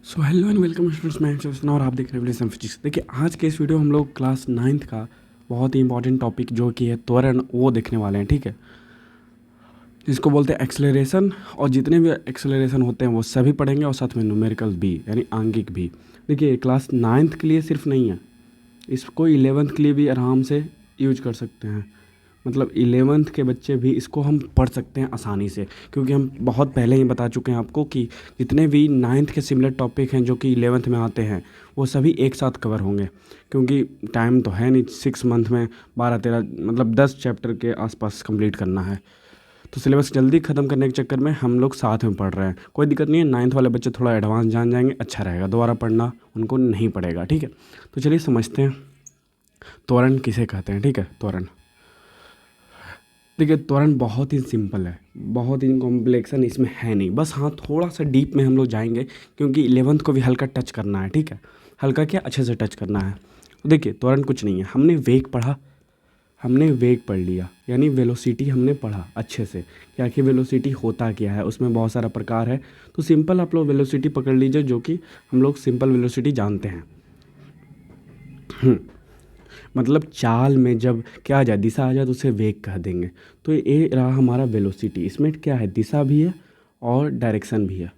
So hello and welcome students, मैं हूं और आप देख रहे हैं फिजिक्स। देखिए, आज के इस वीडियो में हम लोग क्लास 9th का बहुत ही इंपॉर्टेंट टॉपिक जो कि है त्वरण, वो देखने वाले हैं। ठीक है, जिसको बोलते हैं एक्सेलरेशन, और जितने भी एक्सेलरेशन होते हैं वो सभी पढ़ेंगे, और साथ में न्यूमेरिकल भी, यानी आंगिक भी। देखिए, क्लास 9th के लिए सिर्फ नहीं है, इसको 11th के लिए भी आराम से यूज कर सकते हैं। मतलब 11th के बच्चे भी इसको हम पढ़ सकते हैं आसानी से, क्योंकि हम बहुत पहले ही बता चुके हैं आपको कि जितने भी 9th के सिमिलर टॉपिक हैं जो कि 11th में आते हैं वो सभी एक साथ कवर होंगे। क्योंकि टाइम तो है नहीं, 6 मंथ में 12-13 मतलब 10 चैप्टर के आसपास कंप्लीट करना है। तो सिलेबस जल्दी ख़त्म करने के चक्कर में हम लोग साथ में पढ़ रहे हैं। कोई दिक्कत नहीं है, 9th वाले बच्चे थोड़ा एडवांस जान जाएंगे, अच्छा रहेगा, दोबारा पढ़ना उनको नहीं पड़ेगा। ठीक है, तो चलिए समझते हैं त्वरण किसे कहते हैं। ठीक है, त्वरण, देखिए त्वरण बहुत ही सिंपल है, बहुत ही कॉम्प्लेक्सन इसमें है नहीं। बस हाँ, थोड़ा सा डीप में हम लोग जाएंगे, क्योंकि 11th को भी हल्का टच करना है। ठीक है, हल्का क्या, अच्छे से टच करना है। तो देखिए, त्वरण कुछ नहीं है, हमने वेग पढ़ा, हमने वेग पढ़ लिया, यानी वेलोसिटी हमने पढ़ा अच्छे से। क्या कि वेलोसिटी होता क्या है, उसमें बहुत सारा प्रकार है। तो सिंपल आप लोग वेलोसिटी पकड़ लीजिए, जो कि हम लोग सिंपल वेलोसिटी जानते हैं। मतलब चाल में जब क्या आ जाए, दिशा आ जाए, तो उसे वेग कह देंगे। तो ये रहा हमारा वेलोसिटी। इसमें क्या है, दिशा भी है और डायरेक्शन भी है।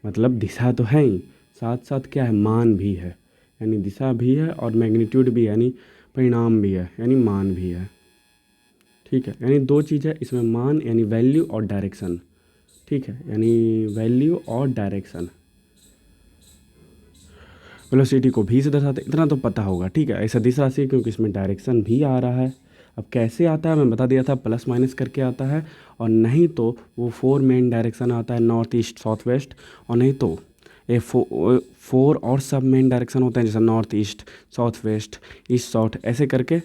मतलब दिशा तो है ही, साथ साथ क्या है, मान भी है, यानी दिशा भी है, और मैग्नीट्यूड भी है, यानी परिणाम भी है, यानी मान भी है। ठीक है, यानी दो चीज़ है इसमें, मान यानी वैल्यू और डायरेक्शन। ठीक है, यानी वैल्यू और डायरेक्शन। वेलोसिटी को भी से दर्शाते, इतना तो पता होगा। ठीक है, ऐसा दिशा से, क्योंकि इसमें डायरेक्शन भी आ रहा है। अब कैसे आता है मैं बता दिया था, प्लस माइनस करके आता है, और नहीं तो वो 4 मेन डायरेक्शन आता है, नॉर्थ ईस्ट साउथ वेस्ट, और नहीं तो ये 4 और सब मेन डायरेक्शन होते हैं, जैसे north east south west east south, ऐसे करके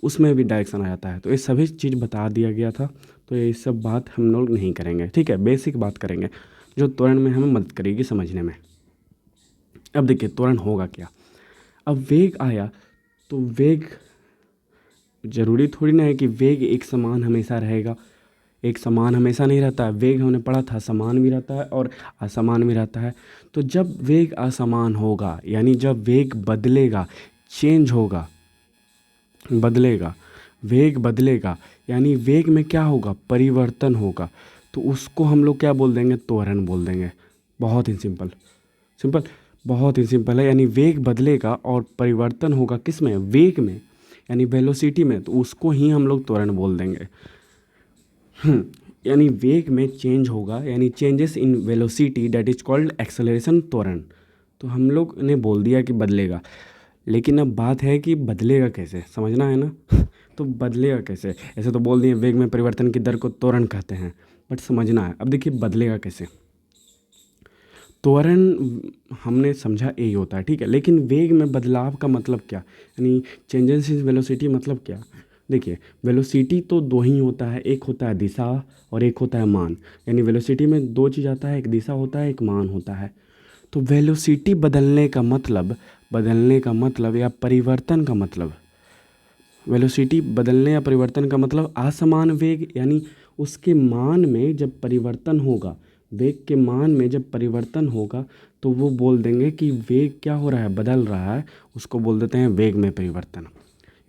उसमें भी डायरेक्शन आ जाता है। तो ये सभी चीज़ बता दिया गया था, तो ये सब बात हम लोग नहीं करेंगे। ठीक है, बेसिक बात करेंगे जो त्वरण में हमें मदद करेगी समझने में। अब देखिए, त्वरण होगा क्या। अब वेग आया, तो वेग जरूरी थोड़ी ना है कि वेग एक समान हमेशा रहेगा। एक समान हमेशा नहीं रहता है, वेग हमने पढ़ा था समान भी रहता है और असमान भी रहता है। तो जब वेग असमान होगा, यानी जब वेग बदलेगा, चेंज होगा, बदलेगा, वेग बदलेगा, यानी वेग में क्या होगा, परिवर्तन होगा, तो उसको हम लोग क्या बोल देंगे, त्वरण बोल देंगे। बहुत ही सिंपल, सिंपल, बहुत ही सिंपल है। यानी वेग बदलेगा और परिवर्तन होगा किस में, वेग में, यानी वेलोसिटी में, तो उसको ही हम लोग त्वरण बोल देंगे। यानी वेग में चेंज होगा, यानी changes in velocity, that is called acceleration, त्वरण। तो हम लोग ने बोल दिया कि बदलेगा, लेकिन अब बात है कि बदलेगा कैसे, समझना है ना। तो बदलेगा कैसे, ऐसे तो बोल दिए वेग में परिवर्तन की दर को त्वरण कहते हैं, बट समझना है। अब देखिए बदलेगा कैसे। त्वरण हमने समझा यही होता है, ठीक है, लेकिन वेग में बदलाव का मतलब क्या, यानी चेंजेस इन वेलोसिटी मतलब क्या। देखिए, वेलोसिटी तो दो ही होता है, एक होता है दिशा और एक होता है मान। यानी वेलोसिटी में दो चीज़ आता है, एक दिशा होता है, एक मान होता है। तो वेलोसिटी बदलने का मतलब, बदलने का मतलब या परिवर्तन का मतलब, वेलोसिटी बदलने या परिवर्तन का मतलब असमान वेग, यानी उसके मान में जब परिवर्तन होगा, वेग के मान में जब परिवर्तन होगा, तो वो बोल देंगे कि वेग क्या हो रहा है, बदल रहा है, उसको बोल देते हैं वेग में परिवर्तन।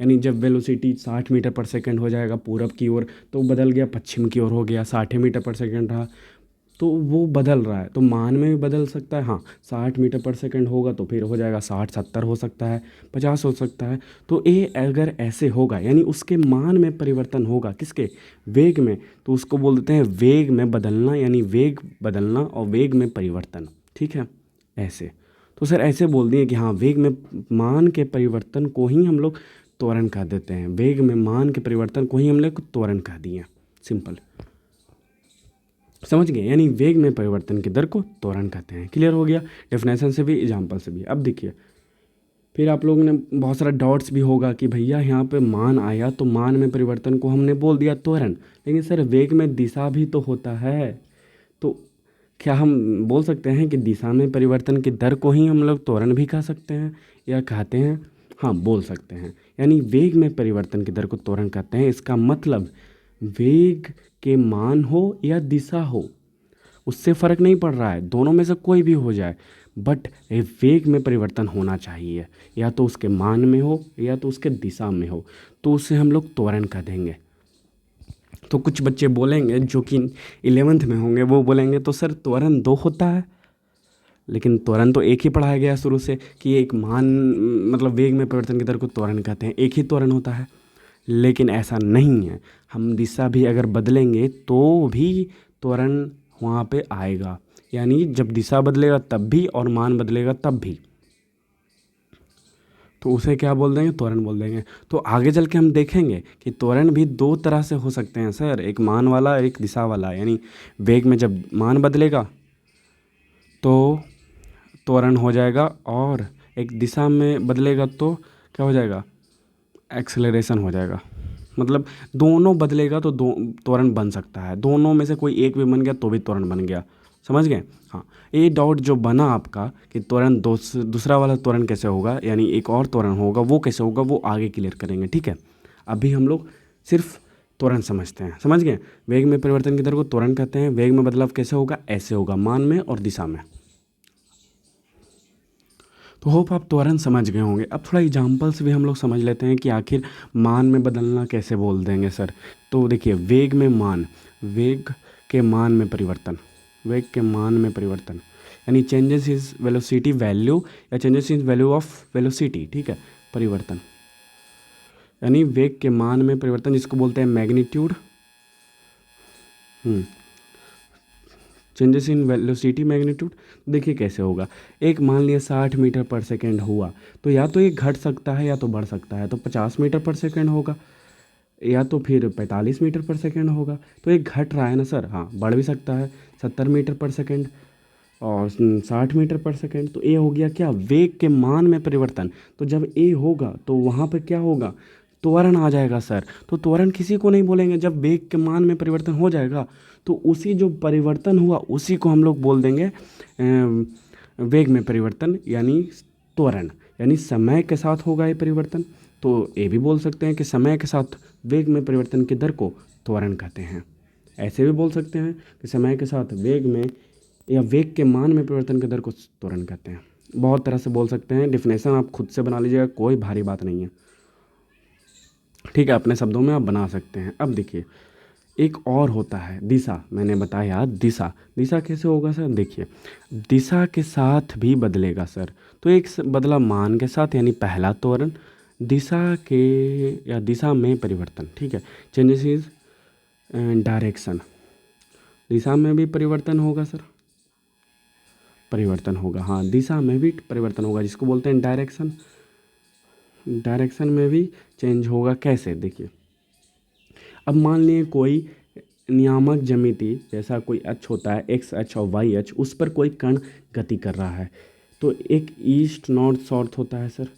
यानी जब वेलोसिटी 60 मीटर पर सेकंड हो जाएगा पूरब की ओर, तो बदल गया पश्चिम की ओर हो गया, 60 मीटर पर सेकंड रहा, तो वो बदल रहा है। तो मान में भी बदल सकता है, हाँ, 60 मीटर पर सेकंड होगा तो फिर हो जाएगा 60-70 हो सकता है, 50 हो सकता है। तो ये अगर ऐसे होगा, यानी उसके मान में परिवर्तन होगा, किसके, वेग में, तो उसको बोल देते हैं वेग में बदलना, यानी वेग बदलना और वेग में परिवर्तन। ठीक है, ऐसे। तो सर ऐसे बोल दिए कि हाँ, वेग में मान के परिवर्तन को ही हम लोग त्वरण कह देते हैं, वेग में मान के परिवर्तन को ही हम लोग त्वरण कह दिए। सिंपल, समझ गए, यानी वेग में परिवर्तन की दर को त्वरण कहते हैं। क्लियर हो गया, डेफिनेशन से भी, एग्जाम्पल से भी। अब देखिए, फिर आप लोगों ने बहुत सारा डाउट्स भी होगा कि भैया यहाँ पे मान आया तो मान में परिवर्तन को हमने बोल दिया त्वरण, लेकिन सर वेग में दिशा भी तो होता है, तो क्या हम बोल सकते हैं कि दिशा में परिवर्तन की दर को ही हम लोग त्वरण भी कह सकते हैं या कहते हैं, हाँ बोल सकते हैं। यानी वेग में परिवर्तन की दर को त्वरण कहते हैं। इसका मतलब वेग के मान हो या दिशा हो, उससे फ़र्क नहीं पड़ रहा है, दोनों में से कोई भी हो जाए, बट वेग में परिवर्तन होना चाहिए, या तो उसके मान में हो या तो उसके दिशा में हो, तो उसे हम लोग त्वरण कह देंगे। तो कुछ बच्चे बोलेंगे जो कि 11th में होंगे, वो बोलेंगे तो सर त्वरण दो होता है, लेकिन त्वरण तो एक ही पढ़ाया गया शुरू से कि एक मान मतलब वेग में परिवर्तन की दर को त्वरण कहते हैं, एक ही त्वरण होता है। लेकिन ऐसा नहीं है, हम दिशा भी अगर बदलेंगे तो भी त्वरण वहाँ पे आएगा, यानी जब दिशा बदलेगा तब भी और मान बदलेगा तब भी, तो उसे क्या बोल देंगे, त्वरण बोल देंगे। तो आगे चल के हम देखेंगे कि त्वरण भी दो तरह से हो सकते हैं सर, एक मान वाला एक दिशा वाला, यानी वेग में जब मान बदलेगा तो त्वरण हो जाएगा, और एक दिशा में बदलेगा तो क्या हो जाएगा, एक्सेलरेशन हो जाएगा। मतलब दोनों बदलेगा तो दो त्वरण बन सकता है, दोनों में से कोई एक भी बन गया तो भी त्वरण बन गया, समझ गए। हाँ, ए डॉट जो बना आपका कि त्वरण दूसरा वाला त्वरण कैसे होगा, यानी एक और त्वरण होगा, वो कैसे होगा वो आगे क्लियर करेंगे, ठीक है। अभी हम लोग सिर्फ त्वरण समझते हैं, समझ गए। वेग में परिवर्तन की दर को त्वरण कहते हैं, वेग में बदलाव कैसे होगा, ऐसे होगा, मान में और दिशा में। तो होप आप त्वरण समझ गए होंगे। अब थोड़ा एग्जाम्पल्स भी हम लोग समझ लेते हैं कि आखिर मान में बदलना कैसे बोल देंगे सर। तो देखिए, वेग में मान, वेग के मान में परिवर्तन, वेग के मान में परिवर्तन, यानी चेंजेस इज वेलोसिटी वैल्यू या changes in value of velocity, ठीक है, परिवर्तन, यानी वेग के मान में परिवर्तन, जिसको बोलते हैं magnitude. Changes in velocity magnitude. देखिए कैसे होगा, एक मान लिया 60 मीटर पर सेकेंड हुआ, तो या तो ये घट सकता है या तो बढ़ सकता है, तो 50 मीटर पर सेकेंड होगा, या तो फिर 45 मीटर पर सेकेंड होगा। तो ये घट रहा है ना सर, हाँ, बढ़ भी सकता है 70 मीटर पर सेकेंड और 60 मीटर पर सेकेंड। तो ए हो गया क्या, वेग के मान में परिवर्तन। तो जब ए होगा तो वहाँ पे क्या होगा, त्वरण आ जाएगा सर। तो त्वरण किसी को नहीं बोलेंगे, जब वेग के मान में परिवर्तन हो जाएगा तो उसी जो परिवर्तन हुआ उसी को हम लोग बोल देंगे वेग में परिवर्तन, यानी त्वरण, यानी समय के साथ होगा ये परिवर्तन। तो ये भी बोल सकते हैं कि समय के साथ वेग में परिवर्तन की दर को त्वरण कहते हैं। ऐसे भी बोल सकते हैं कि समय के साथ वेग में या वेग के मान में परिवर्तन की दर को त्वरण कहते हैं। बहुत तरह से बोल सकते हैं, डिफिनेशन आप खुद से बना लीजिएगा, कोई भारी बात नहीं है, ठीक है, अपने शब्दों में आप बना सकते हैं। अब देखिए, एक और होता है दिशा, मैंने बताया दिशा। दिशा कैसे होगा सर, देखिए दिशा के साथ भी बदलेगा सर। तो एक बदला मान के साथ, यानी पहला त्वरण, दिशा के या दिशा में परिवर्तन, ठीक है, चेंजेस इज डायरेक्शन। दिशा में भी परिवर्तन होगा सर, परिवर्तन होगा, हाँ, दिशा में भी परिवर्तन होगा, जिसको बोलते हैं डायरेक्शन। डायरेक्शन में भी चेंज होगा, कैसे, देखिए अब मान लिए कोई नियामक ज्यामिति, जैसा कोई अक्ष होता है एक्स अक्ष और वाई अक्ष, उस पर कोई कण गति कर रहा है। तो एक ईस्ट नॉर्थ साउथ होता है सर।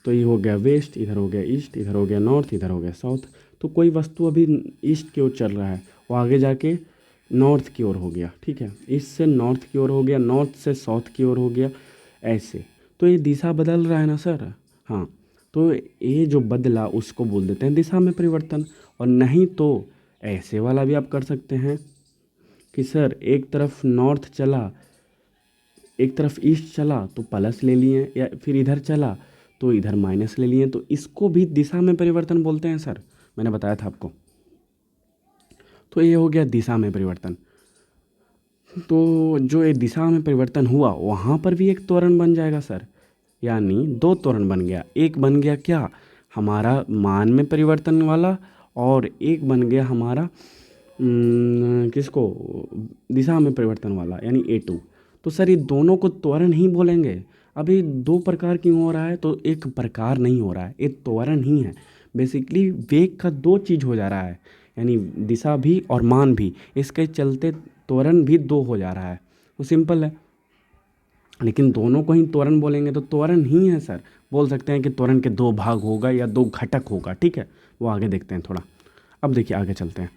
तो ये हो गया वेस्ट, इधर हो गया ईस्ट, इधर हो गया नॉर्थ, इधर हो गया साउथ। तो कोई वस्तु अभी ईस्ट की ओर चल रहा है, वो आगे जाके नॉर्थ की ओर हो गया, ठीक है, ईस्ट से नॉर्थ की ओर हो गया, नॉर्थ से साउथ की ओर हो गया, ऐसे। तो ये दिशा बदल रहा है ना सर, हाँ। तो ये जो बदला उसको बोल देते हैं दिशा में परिवर्तन। और नहीं तो ऐसे वाला भी आप कर सकते हैं कि सर एक तरफ नॉर्थ चला, एक तरफ ईस्ट चला तो प्लस ले लिए, या फिर इधर चला तो इधर माइनस ले लिए, तो इसको भी दिशा में परिवर्तन बोलते हैं सर, मैंने बताया था आपको। तो ये हो गया दिशा में परिवर्तन। तो जो ये दिशा में परिवर्तन हुआ वहाँ पर भी एक त्वरण बन जाएगा सर, यानी दो त्वरण बन गया। एक बन गया क्या, हमारा मान में परिवर्तन वाला, और एक बन गया हमारा किसको, दिशा में परिवर्तन वाला, यानी A2। तो सर ये दोनों को त्वरण ही बोलेंगे। अभी दो प्रकार क्यों हो रहा है, तो एक प्रकार नहीं हो रहा है, ये त्वरण ही है। बेसिकली वेग का दो चीज़ हो जा रहा है, यानी दिशा भी और मान भी, इसके चलते त्वरण भी दो हो जा रहा है। तो सिंपल है, लेकिन दोनों को ही त्वरण बोलेंगे तो त्वरण ही है सर। बोल सकते हैं कि त्वरण के दो भाग होगा या दो घटक होगा, ठीक है, वो आगे देखते हैं थोड़ा। अब देखिए आगे चलते हैं।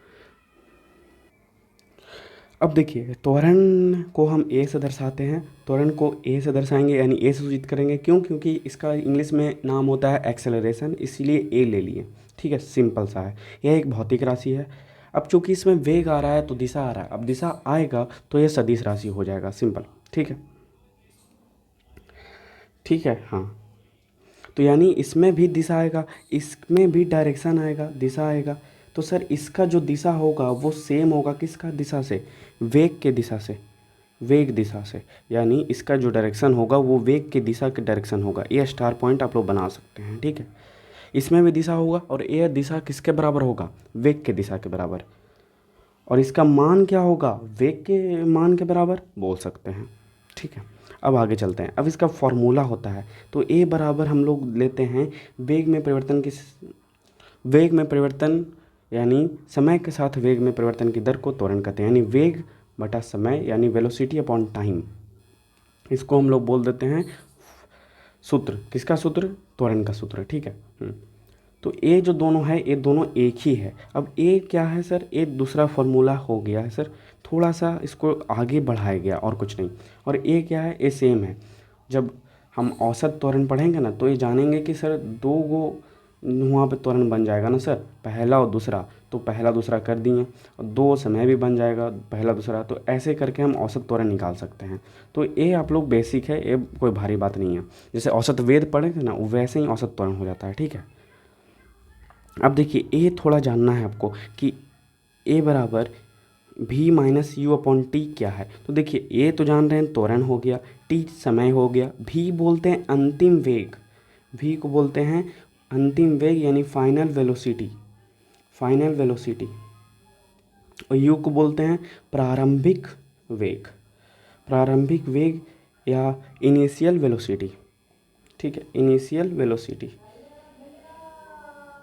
अब देखिए त्वरण को हम ए से दर्शाते हैं, त्वरण को ए से दर्शाएंगे, यानी ए से सूचित करेंगे। क्यों, क्योंकि इसका इंग्लिश में नाम होता है एक्सेलरेशन, इसीलिए ए ले लिए, ठीक है, सिंपल सा है। यह एक भौतिक राशि है। अब चूंकि इसमें वेग आ रहा है तो दिशा आ रहा है, अब दिशा आएगा तो ये सदिश राशि हो जाएगा, सिंपल। ठीक है, ठीक है, हाँ। तो यानी इसमें भी दिशा आएगा, इसमें भी डायरेक्शन आएगा, दिशा आएगा। तो सर इसका जो दिशा होगा वो सेम होगा किसका दिशा से, वेग के दिशा से, वेग दिशा से। यानी इसका जो डायरेक्शन होगा वो वेग की दिशा के डायरेक्शन होगा। ये स्टार पॉइंट आप लोग बना सकते हैं। ठीक है, इसमें भी दिशा होगा और ये दिशा किसके बराबर होगा, वेग के दिशा के बराबर। और इसका मान क्या होगा, वेग के मान के बराबर बोल सकते हैं। ठीक है, अब आगे चलते हैं। अब इसका फॉर्मूला होता है, तो ए बराबर हम लोग लेते हैं वेग में परिवर्तन की, वेग में परिवर्तन यानी समय के साथ वेग में परिवर्तन की दर को त्वरण कहते हैं, यानी वेग बटा समय यानी वेलोसिटी अपॉन टाइम। इसको हम लोग बोल देते हैं सूत्र, किसका सूत्र, त्वरण का सूत्र। ठीक है, तो ए जो दोनों है ये दोनों एक ही है। अब ए क्या है सर, ए दूसरा फॉर्मूला हो गया है सर, थोड़ा सा इसको आगे बढ़ाया गया और कुछ नहीं। और ए क्या है, ए सेम है। जब हम औसत त्वरण पढ़ेंगे ना तो ये जानेंगे कि सर दो गो वहाँ पे त्वरण बन जाएगा ना सर, पहला और दूसरा, तो पहला दूसरा कर दिए, और दो समय भी बन जाएगा पहला दूसरा, तो ऐसे करके हम औसत त्वरण निकाल सकते हैं। तो ये आप लोग बेसिक है, ये कोई भारी बात नहीं है। जैसे औसत वेग पढ़े थे ना वैसे ही औसत त्वरण हो जाता है। ठीक है, अब देखिए ए थोड़ा जानना है आपको कि ए बराबर भी माइनस यू अपॉन टी क्या है। तो देखिए ए तो जान रहे हैं त्वरण हो गया, टी समय हो गया, भी बोलते हैं अंतिम वेग, भी को बोलते हैं अंतिम वेग यानी फाइनल वेलोसिटी, फाइनल वेलोसिटी। और यू को बोलते हैं प्रारंभिक वेग, प्रारंभिक वेग या इनिशियल वेलोसिटी। ठीक है, इनिशियल वेलोसिटी,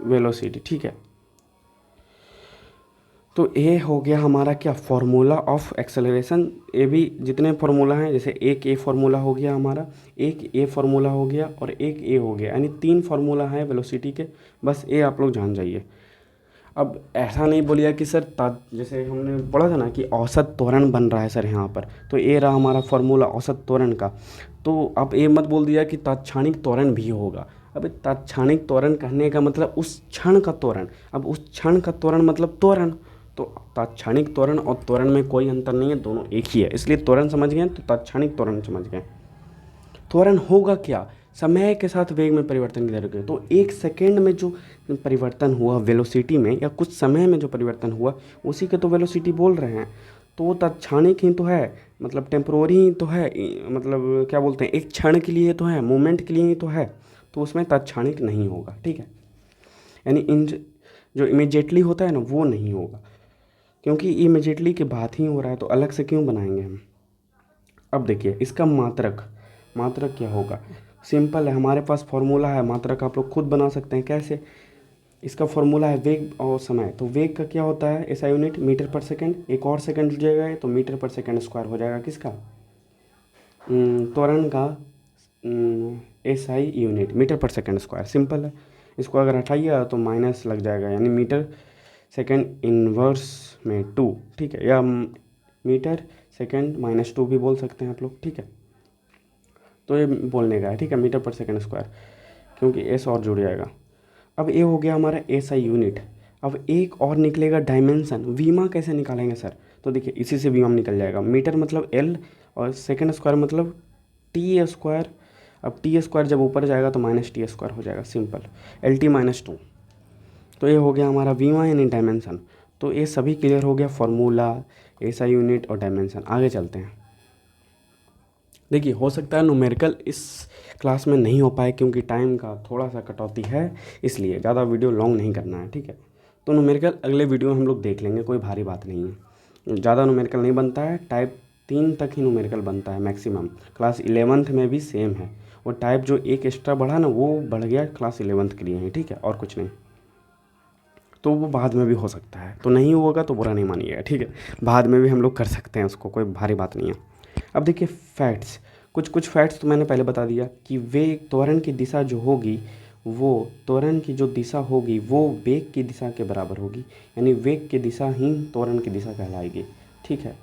वेलोसिटी। ठीक है, तो ये हो गया हमारा क्या, फॉर्मूला ऑफ एक्सेलरेशन। ये भी जितने फार्मूला हैं, जैसे एक ए फार्मूला हो गया हमारा, एक ए फार्मूला हो गया और एक ए हो गया, यानी 3 फार्मूला हैं वेलोसिटी के। बस ये आप लोग जान जाइए। अब ऐसा नहीं बोलिए कि सर जैसे हमने पढ़ा था ना कि औसत त्वरण बन रहा है सर यहाँ पर, तो ये रहा हमारा फार्मूला औसत त्वरण का। तो अब ये मत बोल दिया कि तात्क्षणिक त्वरण भी होगा। अब तात्क्षणिक त्वरण कहने का मतलब उस क्षण का त्वरण, अब उस क्षण का त्वरण मतलब त्वरण, तो तात्क्षणिक त्वरण और त्वरण में कोई अंतर नहीं है, दोनों एक ही है। इसलिए त्वरण समझ गए तो तात्क्षणिक त्वरण समझ गए। त्वरण होगा क्या, समय के साथ वेग में परिवर्तन की दर के, तो एक सेकेंड में जो परिवर्तन हुआ वेलोसिटी में या कुछ समय में जो परिवर्तन हुआ उसी के तो वेलोसिटी बोल रहे हैं। तो वो तात्क्षणिक ही तो है, मतलब टेम्पोररी ही तो है, मतलब क्या बोलते हैं, एक क्षण के लिए तो है, मोमेंट के लिए ही तो है, तो उसमें तात्क्षणिक नहीं होगा। ठीक है, यानी इन जो इमीडिएटली होता है ना वो नहीं होगा, क्योंकि इमीडिएटली की बात ही हो रहा है तो अलग से क्यों बनाएंगे हम। अब देखिए इसका मात्रक, मात्रक क्या होगा, सिंपल है, हमारे पास फॉर्मूला है मात्रक, आप लोग खुद बना सकते हैं। कैसे, इसका फॉर्मूला है वेग और समय। तो वेग का क्या होता है, ऐसा यूनिट मीटर पर सेकंड, एक और सेकंड जुड़ जाएगा तो मीटर पर सेकंड स्क्वायर हो जाएगा किसका, त्वरण का एसआई यूनिट मीटर पर सेकंड स्क्वायर। सिंपल है, इसको अगर हटाइएगा तो माइनस लग जाएगा, यानी मीटर सेकंड इनवर्स में 2। ठीक है, या मीटर सेकंड माइनस 2 भी बोल सकते हैं आप लोग। ठीक है, तो ये बोलने का है। ठीक है, मीटर पर सेकंड स्क्वायर, क्योंकि एस और जुड़ जाएगा। अब ये हो गया हमारा एसआई यूनिट। अब एक और निकलेगा डायमेंशन, वीमा कैसे निकालेंगे सर, तो देखिए इसी से वीमा निकल जाएगा। मीटर मतलब एल और सेकंड स्क्वायर मतलब टी स्क्वायर। अब टी स्क्वायर जब ऊपर जाएगा तो माइनस टी स्क्वायर हो जाएगा, सिंपल, एल टी माइनस 2। तो ये हो गया हमारा वीमा यानी डायमेंशन। तो ये सभी क्लियर हो गया, फार्मूला, एसआई यूनिट और डायमेंशन। आगे चलते हैं। देखिए हो सकता है न्यूमेरिकल इस क्लास में नहीं हो पाए क्योंकि टाइम का थोड़ा सा कटौती है, इसलिए ज़्यादा वीडियो लॉन्ग नहीं करना है। ठीक है, तो न्यूमेरिकल अगले वीडियो में हम लोग देख लेंगे, कोई भारी बात नहीं है। ज़्यादा न्यूमेरिकल नहीं बनता है, टाइप 3 तक ही न्यूमेरिकल बनता है मैक्सिमम। क्लास 11th में भी सेम है, और टाइप जो एक एक्स्ट्रा बढ़ा ना वो बढ़ गया क्लास 11th के लिए है। ठीक है, और कुछ नहीं, तो वो बाद में भी हो सकता है, तो नहीं होगा तो बुरा नहीं मानिएगा। ठीक है, बाद में भी हम लोग कर सकते हैं उसको, कोई भारी बात नहीं है। अब देखिए फैक्ट्स, कुछ फैक्ट्स तो मैंने पहले बता दिया कि वेग त्वरण की दिशा जो होगी, वो त्वरण की जो दिशा होगी वो वेग की दिशा के बराबर होगी, यानी वेग की दिशा ही त्वरण की दिशा कहलाएगी। ठीक है,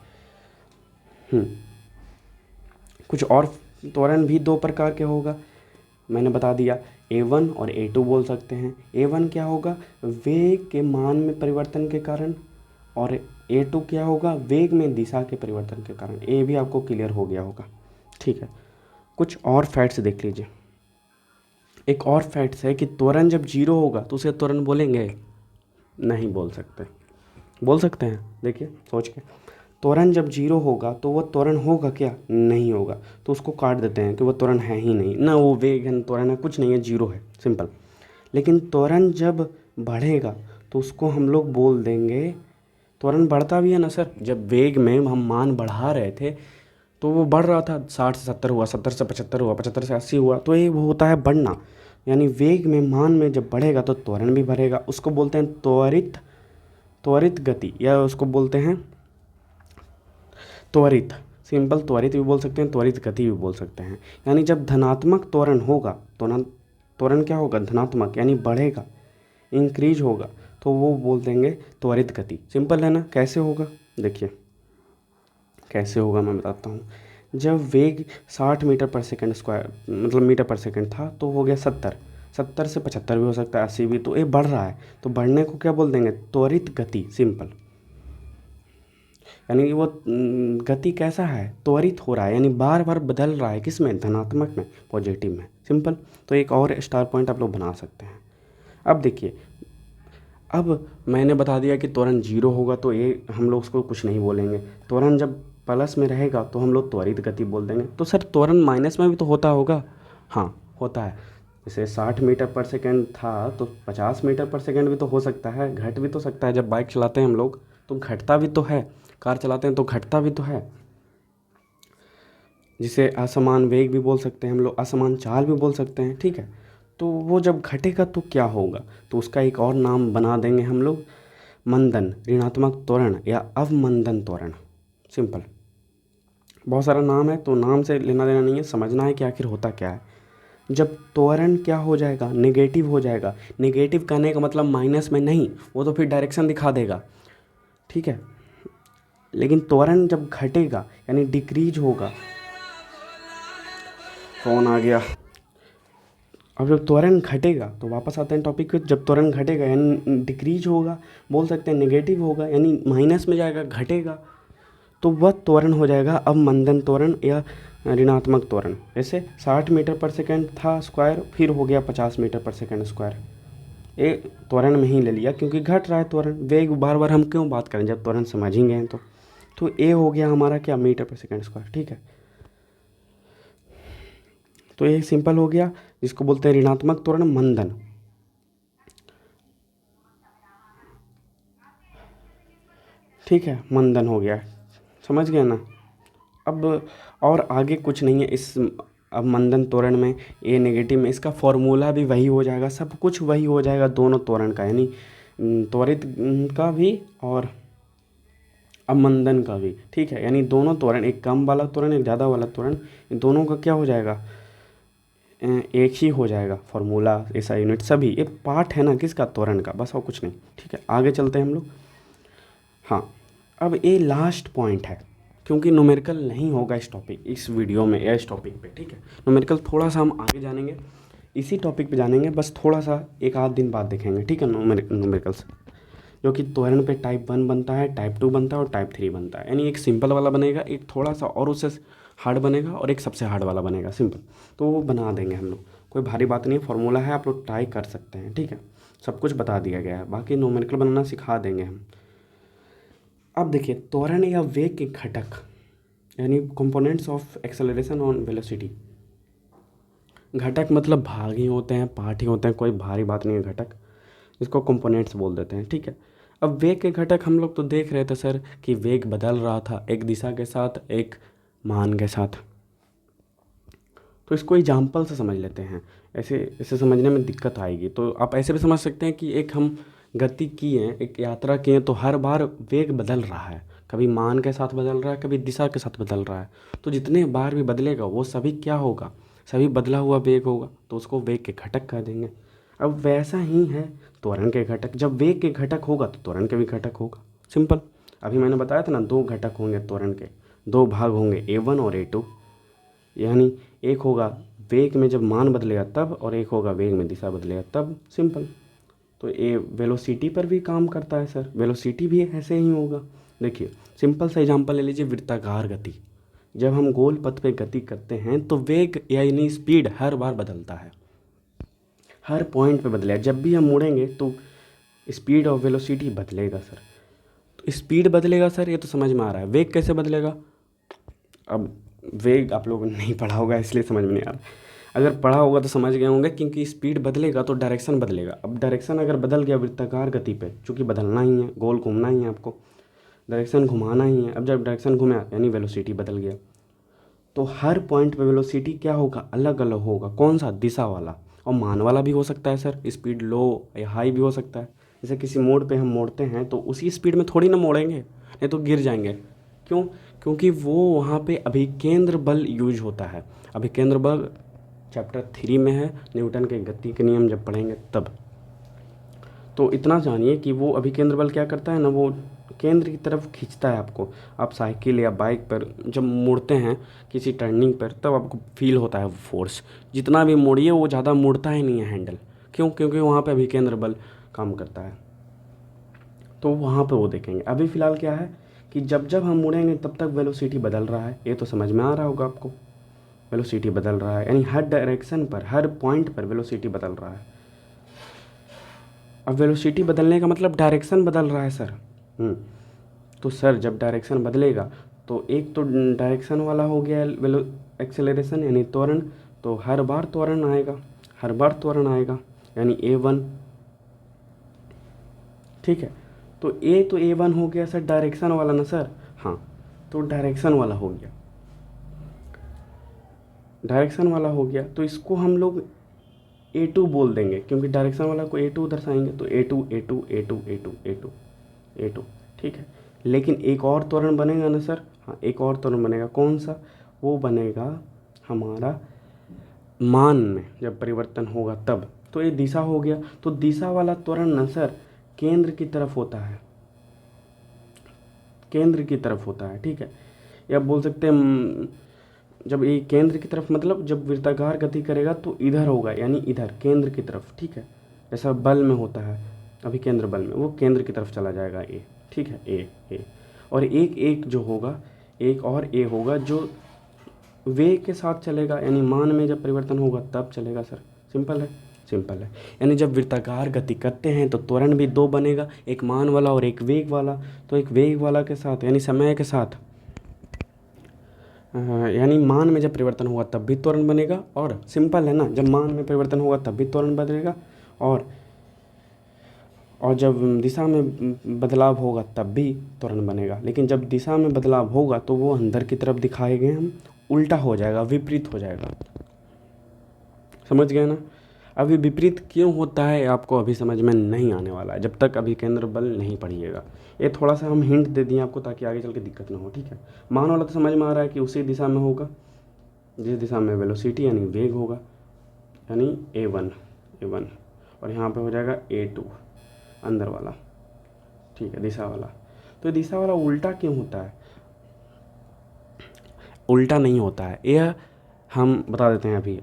कुछ और त्वरण भी 2 प्रकार के होगा, मैंने बता दिया, A1 और A2 बोल सकते हैं। A1 क्या होगा, वेग के मान में परिवर्तन के कारण, और a2 क्या होगा, वेग में दिशा के परिवर्तन के कारण। ए भी आपको क्लियर हो गया होगा, ठीक है। कुछ और फैक्ट्स देख लीजिए। एक और फैक्ट्स है कि त्वरण जब जीरो होगा तो उसे त्वरण बोलेंगे? नहीं बोल सकते। बोल सकते हैं? देखिए सोच के, त्वरण जब जीरो होगा तो वो त्वरण होगा क्या? नहीं होगा। तो उसको काट देते हैं कि वो त्वरण है ही नहीं, ना वो वेग है, त्वरण है, कुछ नहीं है, जीरो है, सिंपल। लेकिन त्वरण जब बढ़ेगा तो उसको हम लोग बोल देंगे, त्वरण बढ़ता भी है ना सर, जब वेग में हम मान बढ़ा रहे थे तो वो बढ़ रहा था, 60 से 70 हुआ, 70 से 75 हुआ, 75 से 80 हुआ, तो ये वो होता है बढ़ना। यानी वेग में मान में जब बढ़ेगा तो त्वरण भी बढ़ेगा। उसको बोलते हैं त्वरित गति, या उसको बोलते हैं त्वरित, सिंपल त्वरित भी बोल सकते हैं, त्वरित गति भी बोल सकते हैं। यानी जब धनात्मक त्वरण होगा, त्वरण क्या होगा? धनात्मक, यानी बढ़ेगा, इंक्रीज होगा, तो वो बोल देंगे त्वरित गति। सिंपल है ना? कैसे होगा देखिए, कैसे होगा मैं बताता हूँ। जब वेग 60 मीटर पर सेकंड स्क्वायर, मतलब मीटर पर सेकंड था, तो हो गया 70, 70 से 75 भी हो सकता है, 80 भी, तो ये बढ़ रहा है, तो बढ़ने को क्या बोल देंगे? त्वरित गति, सिंपल। यानी वो गति कैसा है? त्वरित हो रहा है, यानी बार बार बदल रहा है, किस में? धनात्मक में, पॉजिटिव में, सिंपल। तो एक और स्टार पॉइंट आप लोग बना सकते हैं। अब देखिए, अब मैंने बता दिया कि त्वरण जीरो होगा तो ये हम लोग उसको कुछ नहीं बोलेंगे। त्वरण जब प्लस में रहेगा तो हम लोग त्वरित गति बोल देंगे। तो सर त्वरण माइनस में भी तो होता होगा? हाँ होता है। जैसे 60 मीटर पर सेकंड था तो 50 मीटर पर सेकंड भी तो हो सकता है, घट भी तो सकता है। जब बाइक चलाते हैं हम लोग तो घटता भी तो है, कार चलाते हैं तो घटता भी तो है। जिसे असमान वेग भी बोल सकते हैं हम लोग, असमान चाल भी बोल सकते हैं, ठीक है। तो वो जब घटेगा तो क्या होगा? तो उसका एक और नाम बना देंगे हम लोग, मंदन, ऋणात्मक त्वरण या अवमंदन त्वरण, सिंपल। बहुत सारा नाम है तो नाम से लेना देना नहीं है, समझना है कि आखिर होता क्या है। जब त्वरण क्या हो जाएगा? नेगेटिव हो जाएगा। नेगेटिव कहने का मतलब माइनस में नहीं, वो तो फिर डायरेक्शन दिखा देगा, ठीक है। लेकिन त्वरण जब घटेगा यानी डिक्रीज होगा, फ़ोन आ गया। अब जब त्वरण घटेगा तो वापस आते हैं टॉपिक पे, जब त्वरण घटेगा यानी डिक्रीज होगा, बोल सकते हैं नेगेटिव होगा, यानी माइनस में जाएगा, घटेगा, तो वह त्वरण हो जाएगा अवमंदन त्वरण या ऋणात्मक त्वरण। जैसे 60 मीटर पर सेकंड था स्क्वायर, फिर हो गया 50 मीटर पर सेकंड स्क्वायर, ये त्वरण में ही ले लिया क्योंकि घट रहा है त्वरण। वेग बार बार हम क्यों बात करें जब त्वरण समझ ही गए तो ए हो गया हमारा क्या? मीटर पर सेकंड स्क्वायर, ठीक है। तो ये सिंपल हो गया, जिसको बोलते हैं ऋणात्मक त्वरण, मंदन। ठीक है, मंदन हो गया, समझ गए ना? अब और आगे कुछ नहीं है इस अब मंदन त्वरण में, ए नेगेटिव में, इसका फॉर्मूला भी वही हो जाएगा, सब कुछ वही हो जाएगा दोनों त्वरण का, यानी त्वरित का भी और अवमंदन का भी, ठीक है। यानी दोनों त्वरण, एक कम वाला त्वरण, एक ज़्यादा वाला त्वरण, इन दोनों का क्या हो जाएगा? एक ही हो जाएगा फॉर्मूला, ऐसा यूनिट, सभी ये पार्ट है ना किसका? त्वरण का, बस और कुछ नहीं, ठीक है। आगे चलते हैं हम लोग। हाँ, अब ये लास्ट पॉइंट है, क्योंकि न्यूमेरिकल नहीं होगा इस टॉपिक, इस वीडियो में या इस टॉपिक पे, ठीक है। न्यूमेरिकल थोड़ा सा हम आगे जानेंगे, इसी टॉपिक पे जानेंगे, बस थोड़ा सा एक आध दिन बाद देखेंगे, ठीक है। न्यूमेरिकल्स जो कि त्वरण पे टाइप 1 बनता है, टाइप 2 बनता है और टाइप 3 बनता है। यानी एक सिंपल वाला बनेगा, एक थोड़ा सा और उससे हार्ड बनेगा और एक सबसे हार्ड वाला बनेगा, सिंपल। तो वो बना देंगे हम लोग, कोई भारी बात नहीं है, फॉर्मूला है, आप लोग ट्राई कर सकते हैं, ठीक है। सब कुछ बता दिया गया है, बाकी न्यूमेरिकल बनाना सिखा देंगे हम। अब देखिए, त्वरण या वेग के घटक यानी components of acceleration on velocity. घटक मतलब भाग ही होते हैं, पार्ट ही होते हैं, कोई भारी बात नहीं है घटक, इसको कंपोनेंट्स बोल देते हैं, ठीक है। अब वेग के घटक हम लोग तो देख रहे थे सर कि वेग बदल रहा था एक दिशा के साथ, एक मान के साथ। तो इसको एग्जाम्पल से समझ लेते हैं, ऐसे ऐसे समझने में दिक्कत आएगी। तो आप ऐसे भी समझ सकते हैं कि एक हम गति किए हैं, एक यात्रा किए हैं, तो हर बार वेग बदल रहा है, कभी मान के साथ बदल रहा है, कभी दिशा के साथ बदल रहा है। तो जितने बार भी बदलेगा वो सभी क्या होगा? सभी बदला हुआ वेग होगा, तो उसको वेग के घटक कह देंगे। अब वैसा ही है त्वरण के घटक, जब वेग के घटक होगा तो त्वरण के भी घटक होगा, सिंपल। अभी मैंने बताया था ना, दो घटक होंगे त्वरण के, दो भाग होंगे, A1 और A2। यानी एक होगा वेग में जब मान बदलेगा तब, और एक होगा वेग में दिशा बदलेगा तब, सिंपल। तो ये वेलोसिटी पर भी काम करता है सर, वेलोसिटी भी ऐसे ही होगा। देखिए सिंपल सा एग्जांपल ले लीजिए, वृत्ताकार गति। जब हम गोल पथ पे गति करते हैं तो वेग यानी स्पीड हर बार बदलता है, हर पॉइंट पे बदलेगा। जब भी हम मुड़ेंगे तो स्पीड और वेलोसिटी बदलेगा सर। तो स्पीड बदलेगा सर, ये तो समझ में आ रहा है। वेग कैसे बदलेगा? अब वेग आप लोगों ने नहीं पढ़ा होगा इसलिए समझ में नहीं आ रहा, अगर पढ़ा होगा तो समझ गए होंगे। क्योंकि स्पीड बदलेगा तो डायरेक्शन बदलेगा। अब डायरेक्शन अगर बदल गया वृत्ताकार गति पे, चूँकि बदलना ही है, गोल घूमना ही है, आपको डायरेक्शन घुमाना ही है। अब जब डायरेक्शन घूमा यानी वेलोसिटी बदल गया। तो हर पॉइंट पे वेलोसिटी क्या होगा? अलग अलग होगा। कौन सा? दिशा वाला। और मान वाला भी हो सकता है सर, स्पीड लो या हाई भी हो सकता है। जैसे किसी मोड़ पे हम मोड़ते हैं तो उसी स्पीड में थोड़ी ना मोड़ेंगे, नहीं तो गिर जाएंगे। क्यों? क्योंकि वो वहाँ पे अभिकेंद्र बल यूज होता है। अभिकेंद्र बल चैप्टर 3 में है, न्यूटन के गति के नियम जब पढ़ेंगे तब। तो इतना जानिए कि वो अभिकेंद्र बल क्या करता है ना, वो केंद्र की तरफ खींचता है आपको। आप साइकिल या बाइक पर जब मुड़ते हैं किसी टर्निंग पर, तब आपको फील होता है वो फोर्स। जितना भी मुड़िए वो ज़्यादा मुड़ता ही नहीं है हैंडल। क्यों? क्योंकि वहाँ पे अभिकेंद्र बल काम करता है। तो वहाँ पे वो देखेंगे। अभी फ़िलहाल क्या है कि जब जब हम मुड़ेंगे तब तक वेलोसिटी बदल रहा है। ये तो समझ में आ रहा होगा आपको, वेलोसिटी बदल रहा है यानी हर डायरेक्शन पर, हर पॉइंट पर वेलोसिटी बदल रहा है। अब वेलोसिटी बदलने का मतलब डायरेक्शन बदल रहा है सर। तो सर जब डायरेक्शन बदलेगा तो एक तो डायरेक्शन वाला हो गया वेलो एक्सेलरेशन यानी त्वरण। तो हर बार त्वरण आएगा, हर बार त्वरण आएगा यानी a1। ठीक है, तो a1 हो गया सर डायरेक्शन वाला ना सर। हाँ, तो डायरेक्शन वाला हो गया, डायरेक्शन वाला हो गया। तो इसको हम लोग a2 बोल देंगे, क्योंकि डायरेक्शन वाला को a2 दर्शाएंगे। तो a2 a2 a2 a2 a2 a2। ठीक है, लेकिन एक और त्वरण बनेगा ना सर। हाँ, एक और त्वरण बनेगा। कौन सा? वो बनेगा हमारा मान में जब परिवर्तन होगा तब। तो ये दिशा हो गया। तो दिशा वाला त्वरण ना सर केंद्र की तरफ होता है, केंद्र की तरफ होता है। ठीक है, या बोल सकते हैं जब ये केंद्र की तरफ मतलब जब वृत्ताकार गति करेगा तो इधर होगा यानी इधर केंद्र की तरफ। ठीक है, जैसा बल में होता है, अभी केंद्र बल में वो केंद्र की तरफ चला जाएगा ए। ठीक है, ए और एक जो होगा, एक और ए होगा जो वेग के साथ चलेगा यानी मान में जब परिवर्तन होगा तब चलेगा सर। सिंपल है, सिंपल है। यानी जब वृत्ताकार गति करते हैं तो त्वरण भी दो बनेगा, एक मान वाला और एक वेग वाला। तो एक वेग वाला के साथ यानी समय के साथ, यानी मान में जब परिवर्तन होगा तब भी त्वरण बनेगा। और सिंपल है ना, जब मान में परिवर्तन होगा तब भी त्वरण बदलेगा। और जब दिशा में बदलाव होगा तब भी त्वरण बनेगा। लेकिन जब दिशा में बदलाव होगा तो वो अंदर की तरफ दिखाए गए हम, उल्टा हो जाएगा, विपरीत हो जाएगा। समझ गए ना? अभी विपरीत क्यों होता है आपको अभी समझ में नहीं आने वाला है, जब तक अभी केंद्र बल नहीं पढ़िएगा। ये थोड़ा सा हम हिंट दे दिए आपको ताकि आगे चल के दिक्कत ना हो। ठीक है, मान वाला तो समझ में आ रहा है कि उसी दिशा में होगा जिस दिशा में वेलोसिटी यानी वेग होगा, यानी a1 और यहाँ पे हो जाएगा a2 अंदर वाला। ठीक है, दिशा वाला। तो दिशा वाला उल्टा क्यों होता है? उल्टा नहीं होता है, यह हम बता देते हैं अभी।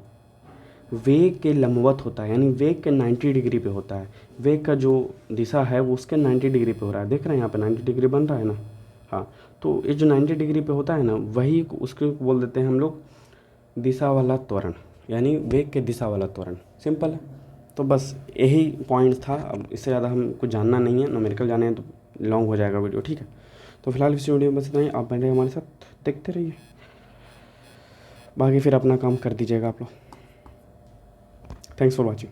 वेग के लंबवत होता है यानी वेग के 90 डिग्री पे होता है। वेग का जो दिशा है वो उसके 90 डिग्री पे हो रहा है। देख रहे हैं यहाँ पे 90 डिग्री बन रहा है ना। हाँ, तो ये जो 90 डिग्री पे होता है ना, वही उसको बोल देते हैं हम लोग दिशा वाला त्वरण, यानी वेग के दिशा वाला त्वरण। सिंपल है। तो बस यही पॉइंट था। अब इससे ज़्यादा हम कुछ जानना नहीं है, न्यूमेरिकल जाने हैं तो लॉन्ग हो जाएगा वीडियो। ठीक है, तो फिलहाल इस वीडियो में बस इतना ही। आप बने हमारे साथ, देखते रहिए, बाकी फिर अपना काम कर दीजिएगा आप लोग। Thanks for watching.